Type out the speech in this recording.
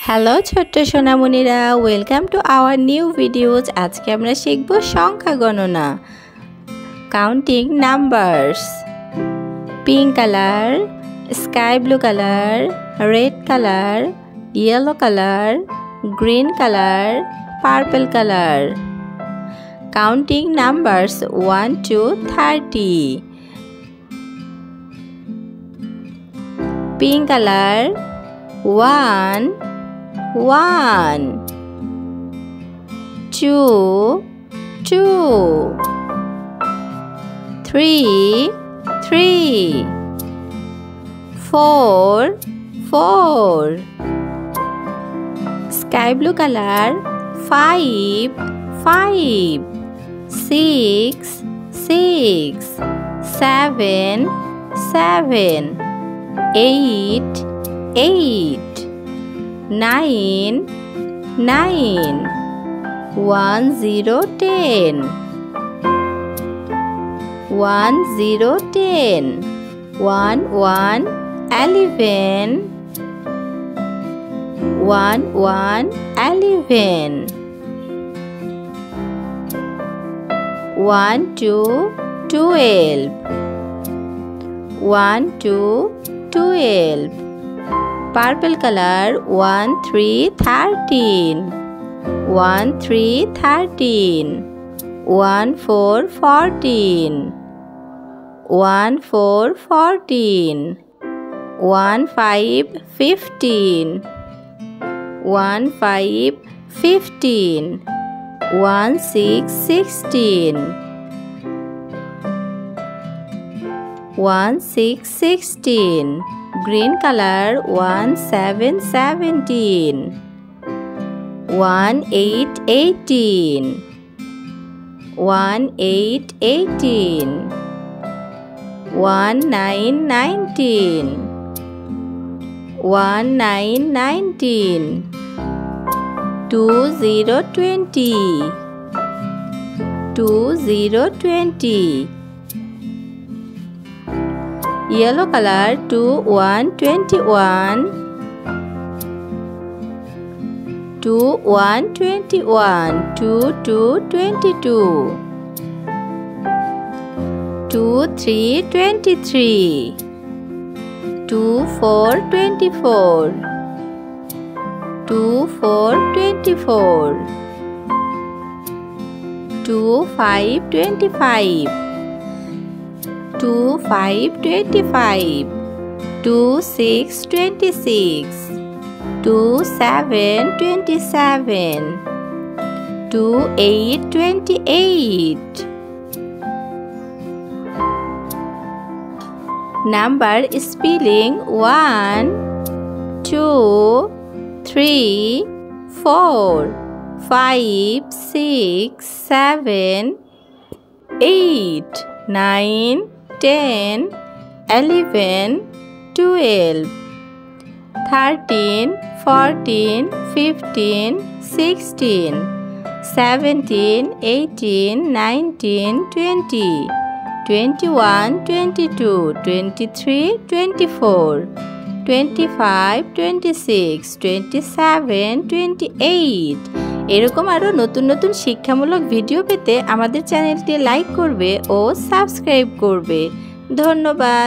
Hello ছোট্ট সোনামণিরা, welcome to our new videos. আজকে আমরা শিখব সংখ্যা গণনা, counting numbers. Pink colour, sky blue colour, red colour, yellow colour, green colour, purple colour. Counting numbers 1 to 30. Pink color 1 1 2 2 3 3 4 4 Sky blue color 5 5 6 6 7 7 8 8 9 9 1 0 10 1 0 10 1 1 11 1 1 11 1 2 12 1 2 12 Purple color 1 3 13 1 3 13 1 4 14 1 4 14 1 5 15 1 5 15 1 6 16 1 6 16 Green color 1 7 17 1 8 18 1 8 18 1 9 19 1 9 19 2 0 20 2 0 20 Yellow color 2 1 21 2 1 21 2 2 22 2 3 23 2 4 24 2 4 24 2 5 25 2 5 25 2 6 26 2 7 27 2 8 28 Number spelling 1 2 3 4 5 6 7 8 9 10 11 12 13 14 15 16 17 18 19 20 21 22 23 24 25 26 27 28 এরকম আরো নতুন নতুন শিক্ষামূলক video পেতে আমাদের চ্যানেলটি like করবে ও subscribe করবে। ধন্যবাদ।